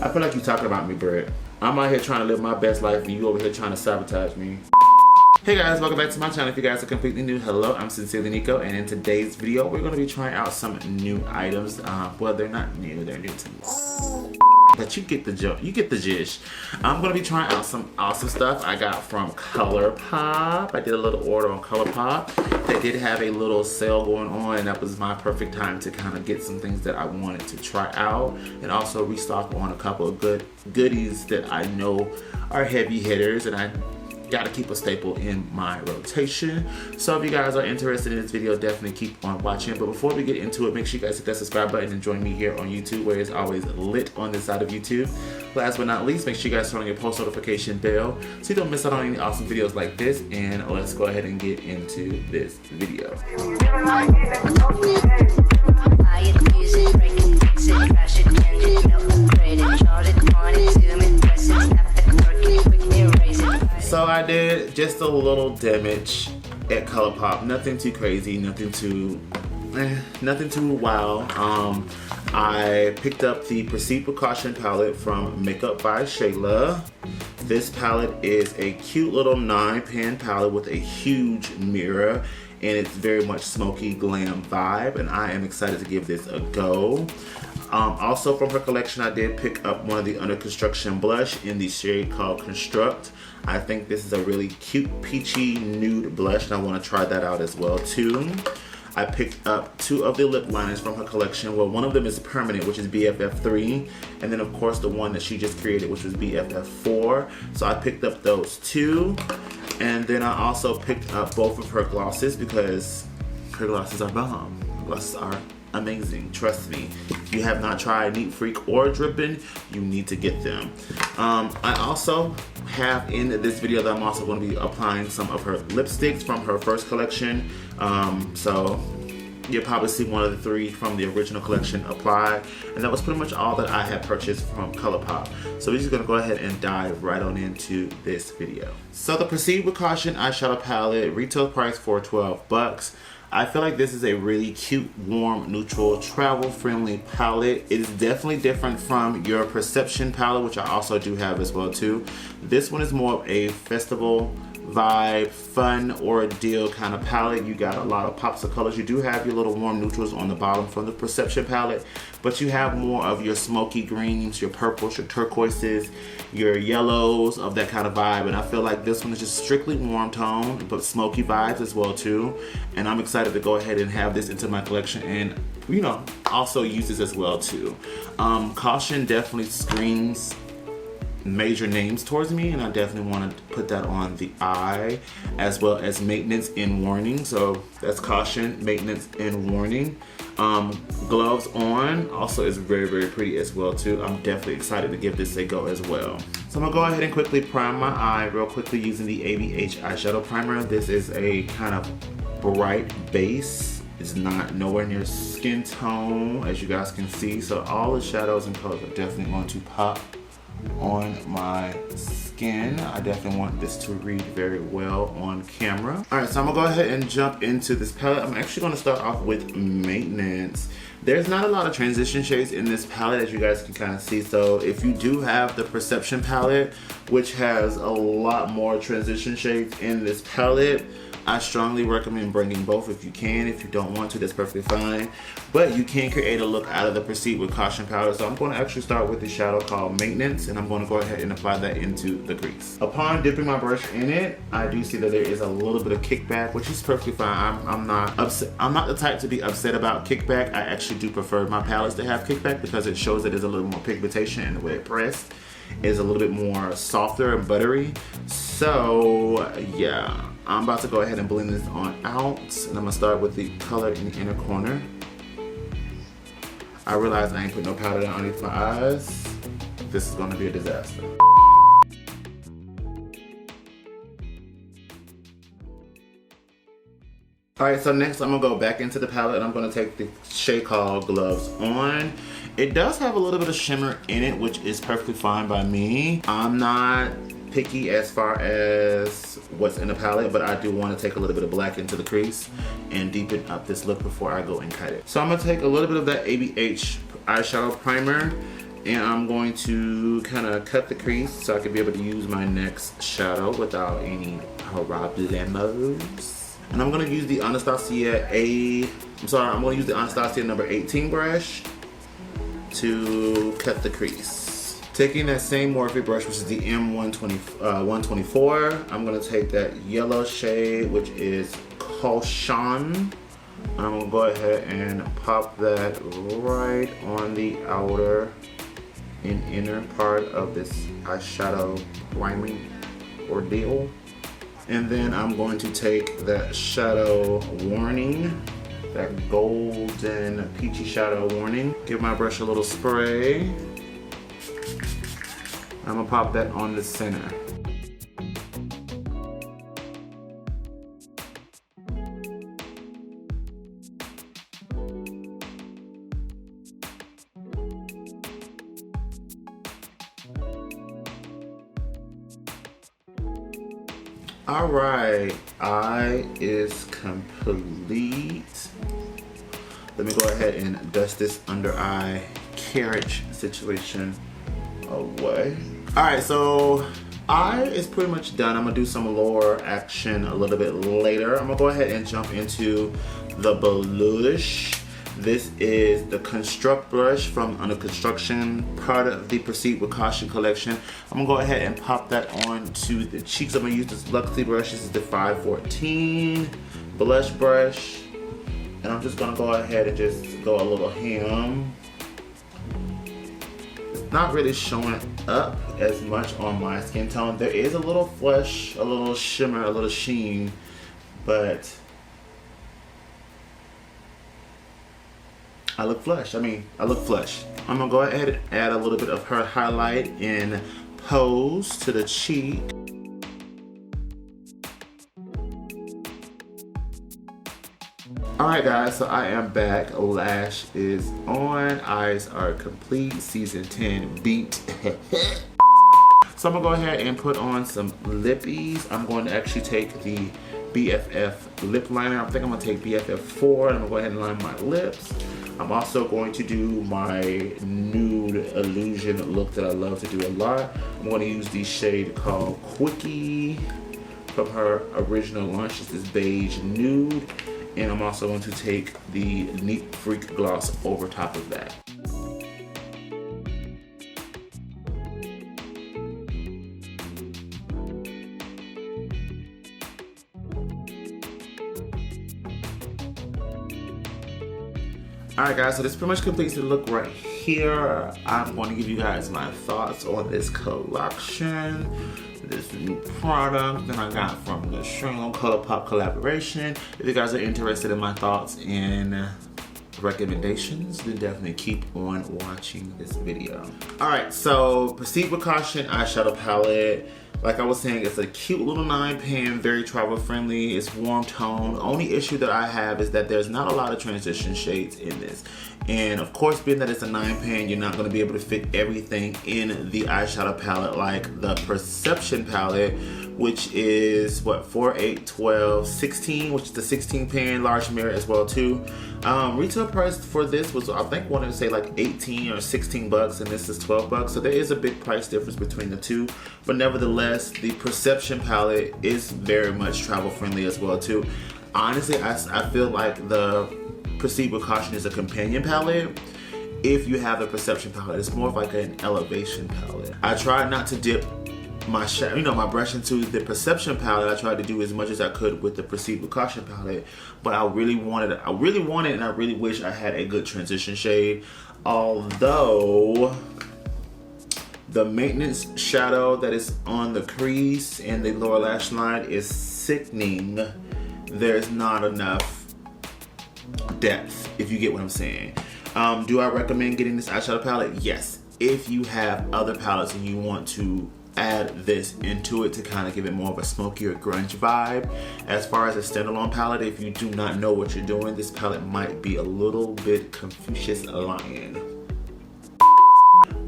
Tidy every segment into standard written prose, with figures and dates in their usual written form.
I feel like you're talking about me, Brett. I'm out here trying to live my best life and you over here trying to sabotage me. Hey guys, welcome back to my channel. If you guys are completely new, hello, I'm sincerely Niko, and in today's video, we're gonna be trying out some new items. Well, they're not new, they're new to me. But you get the joke, you get the gist. I'm gonna be trying out some awesome stuff I got from ColorPop. I did a little order on ColorPop. They did have a little sale going on, and that was my perfect time to kind of get some things that I wanted to try out, and also restock on a couple of good goodies that I know are heavy hitters, and I gotta keep a staple in my rotation. So if you guys are interested in this video, definitely keep on watching. But before we get into it, make sure you guys hit that subscribe button and join me here on YouTube, where it's always lit on this side of YouTube. Last but not least, make sure you guys turn on your post notification bell so you don't miss out on any awesome videos like this. And let's go ahead and get into this video. So I did just a little damage at ColorPop. Nothing too crazy, nothing too wow. I picked up the Proceed with Caution palette from MakeupShayla. This palette is a cute little 9-pan palette with a huge mirror, and it's very much smoky glam vibe, and I am excited to give this a go. Also from her collection, I did pick up one of the Under Construction blush in the shade called Construct. I think this is a really cute peachy nude blush, and I want to try that out as well too. I picked up 2 of the lip liners from her collection. Well, one of them is permanent, which is BFF3, and then of course the one that she just created, which was BFF4. So I picked up those 2, and then I also picked up both of her glosses because her glosses are bomb. Her glosses are amazing, trust me. If you have not tried Neat Freak or Drippin', you need to get them. I also have in this video that I'm also going to be applying some of her lipsticks from her first collection. So you'll probably see one of the 3 from the original collection applied, and that was pretty much all that I had purchased from ColorPop. So we're just going to go ahead and dive right on into this video. So the Proceed with Caution eyeshadow palette, retail price for $12. I feel like this is a really cute, warm, neutral, travel-friendly palette. It is definitely different from your Perception palette, which I also do have as well too. This one is more of a festival vibe, fun ordeal kind of palette. You got a lot of pops of colors. You do have your little warm neutrals on the bottom from the Perception palette, but you have more of your smoky greens, your purples, your turquoises, your yellows, of that kind of vibe. And I feel like this one is just strictly warm tone, but smoky vibes as well too. And I'm excited to go ahead and have this into my collection, and you know, also use this as well too. Caution definitely screams major names towards me, and I definitely want to put that on the eye, as well as maintenance and warning. So that's Caution, maintenance and warning. Gloves on also is very, very pretty as well too. I'm definitely excited to give this a go as well. So I'm gonna go ahead and quickly prime my eye real quickly using the ABH eyeshadow primer. This is a kind of bright base. It's not nowhere near skin tone, as you guys can see. So all the shadows and colors are definitely going to pop on my skin. I definitely want this to read very well on camera. Alright, so I'm gonna go ahead and jump into this palette. I'm actually gonna start off with maintenance. There's not a lot of transition shades in this palette, as you guys can kind of see. So if you do have the Perception palette, which has a lot more transition shades in this palette, I strongly recommend bringing both if you can. If you don't want to, that's perfectly fine. But you can create a look out of the Proceed with Caution palette. So I'm going to actually start with the shadow called Maintenance, and I'm going to go ahead and apply that into the crease. Upon dipping my brush in it, I do see that there is a little bit of kickback, which is perfectly fine. I'm not upset. I'm not the type to be upset about kickback. I actually do prefer my palettes to have kickback because it shows that there's a little more pigmentation, and the way it pressed is a little bit more softer and buttery. So yeah, I'm about to go ahead and blend this on out, and I'm gonna start with the color in the inner corner. I realize I ain't put no powder down underneath my eyes. This is gonna be a disaster. Alright, so next I'm gonna go back into the palette, and I'm gonna take the shade called Gloves On. It does have a little bit of shimmer in it, which is perfectly fine by me. I'm not picky as far as what's in the palette, but I do want to take a little bit of black into the crease and deepen up this look before I go and cut it. So I'm going to take a little bit of that ABH eyeshadow primer, And I'm going to kind of cut the crease so I can be able to use my next shadow without any problemos. And I'm going to use the Anastasia I'm going to use the Anastasia number 18 brush to cut the crease. Taking that same Morphe brush, which is the M124, I'm going to take that yellow shade, which is Caution. I'm going to go ahead and pop that right on the outer and inner part of this eyeshadow priming ordeal. And then I'm going to take that shadow warning, that golden peachy shadow warning, give my brush a little spray. I'm gonna pop that on the center. All right, eye is complete. Let me go ahead and dust this under eye carriage situation away. All right, so eye is pretty much done. I'm gonna do some lower action a little bit later. I'm gonna go ahead and jump into the blush. This is the Construct brush from Under Construction, part of the Proceed with Caution collection. I'm gonna go ahead and pop that onto the cheeks. I'm gonna use this Luxie brush. This is the 514 blush brush. And I'm just gonna go ahead and just go a little ham. It's not really showing up as much on my skin tone. There is a little flush, a little shimmer, a little sheen, but I look flush. I look flush. I'm gonna go ahead and add a little bit of her highlight in Pose to the cheek. Alright guys, so I am back. Lash is on. Eyes are complete. Season 10 beat. So I'm gonna go ahead and put on some lippies. I'm going to actually take the BFF lip liner. I think I'm gonna take BFF 4 and I'm gonna go ahead and line my lips. I'm also going to do my nude illusion look that I love to do a lot. I'm going to use the shade called Quickie from her original launch. It's this beige nude. And I'm also going to take the Neat Freak gloss over top of that. Alright guys, so this pretty much completes the look right here. I'm going to give you guys my thoughts on this collection, this new product that I got from the Shayla ColourPop collaboration. If you guys are interested in my thoughts and recommendations, then definitely keep on watching this video. Alright, so Proceed with Caution eyeshadow palette. Like I was saying, it's a cute little 9-pan, very travel friendly. It's warm tone. The only issue that I have is that there's not a lot of transition shades in this. And of course, being that it's a 9-pan, you're not gonna be able to fit everything in the eyeshadow palette like the Perception palette, which is what, 4, 8, 12, 16, which is the 16-pan large mirror as well too. Retail price for this was, I think, wanted to say like 18 or 16 bucks, and this is 12 bucks. So there is a big price difference between the two. But nevertheless, the Perception palette is very much travel friendly as well too. Honestly, I feel like the Proceed with Caution is a companion palette. If you have the Perception palette, it's more of like an elevation palette. I try not to dip my my brush into the Perception palette. I tried to do as much as I could with the Proceed with Caution palette, but I really wanted and I really wish I had a good transition shade. Although the maintenance shadow that is on the crease and the lower lash line is sickening. There's not enough depth, if you get what I'm saying. Do I recommend getting this eyeshadow palette? Yes. If you have other palettes and you want to add this into it to kind of give it more of a smokier grunge vibe. As far as a standalone palette, if you do not know what you're doing, this palette might be a little bit Confucius Lion.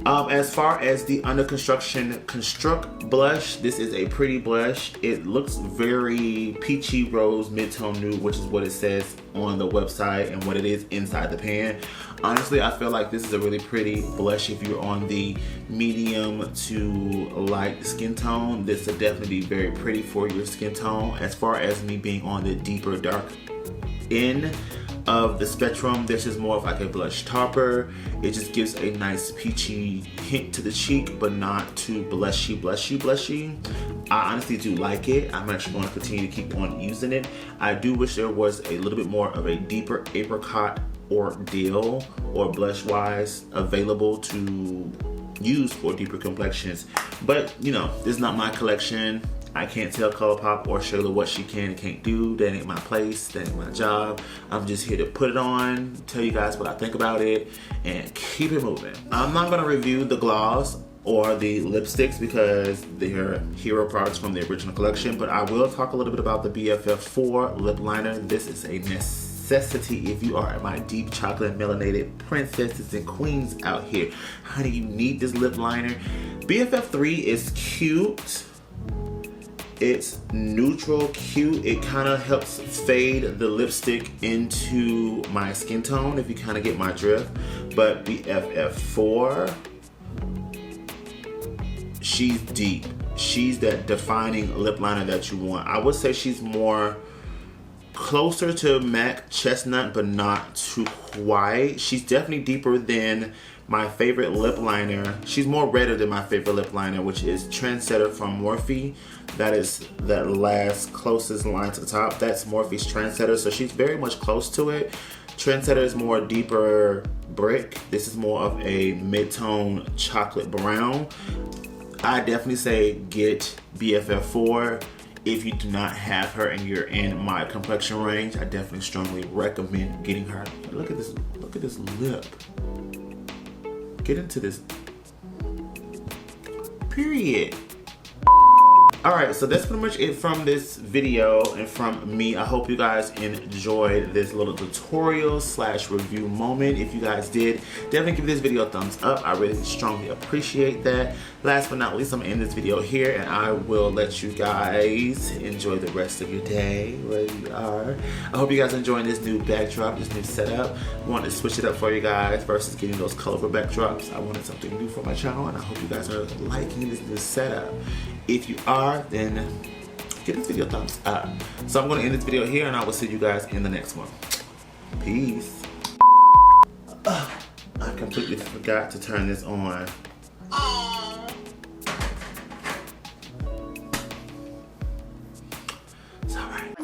As far as the Under Construction Construct blush, this is a pretty blush. It looks very peachy rose mid-tone nude, which is what it says on the website and what it is inside the pan. Honestly, I feel like this is a really pretty blush if you're on the medium to light skin tone. This will definitely be very pretty for your skin tone. As far as me being on the deeper dark end of the spectrum, this is more of like a blush topper. It just gives a nice peachy hint to the cheek, but not too blushy. I honestly do like it. I'm actually going to continue to keep on using it. I do wish there was a little bit more of a deeper apricot ordeal or blush wise available to use for deeper complexions, but you know, this is not my collection. I can't tell ColourPop or Shayla what she can and can't do. That ain't my place, that ain't my job. I'm just here to put it on, tell you guys what I think about it, and keep it moving. I'm not gonna review the gloss or the lipsticks because they're hero products from the original collection, but I will talk a little bit about the BFF4 lip liner. This is a necessity if you are my deep chocolate melanated princesses and queens out here. Honey, you need this lip liner. BFF3 is cute. It's neutral cute. It kind of helps fade the lipstick into my skin tone, if you kind of get my drift. But BFF4, she's deep. She's that defining lip liner that you want. I would say she's more closer to MAC Chestnut, but not too quite. She's definitely deeper than my favorite lip liner. She's more redder than my favorite lip liner, which is Trendsetter from Morphe. That is that last closest line to the top. That's Morphe's Trendsetter, so she's very much close to it. Trendsetter is more deeper brick. This is more of a mid-tone chocolate brown. I definitely say get BFF4. If you do not have her and you're in my complexion range, I definitely strongly recommend getting her. Look at this lip. Get into this. Period. Alright, so that's pretty much it from this video and from me. I hope you guys enjoyed this little tutorial / review moment. If you guys did, definitely give this video a thumbs up. I really strongly appreciate that. Last but not least, I'm gonna end this video here and I will let you guys enjoy the rest of your day where you are. I hope you guys are enjoying this new backdrop, this new setup. I wanted to switch it up for you guys versus getting those colorful backdrops. I wanted something new for my channel and I hope you guys are liking this new setup. If you are, then give this video a thumbs up. So I'm going to end this video here and I will see you guys in the next one. Peace. I completely forgot to turn this on. It's alright.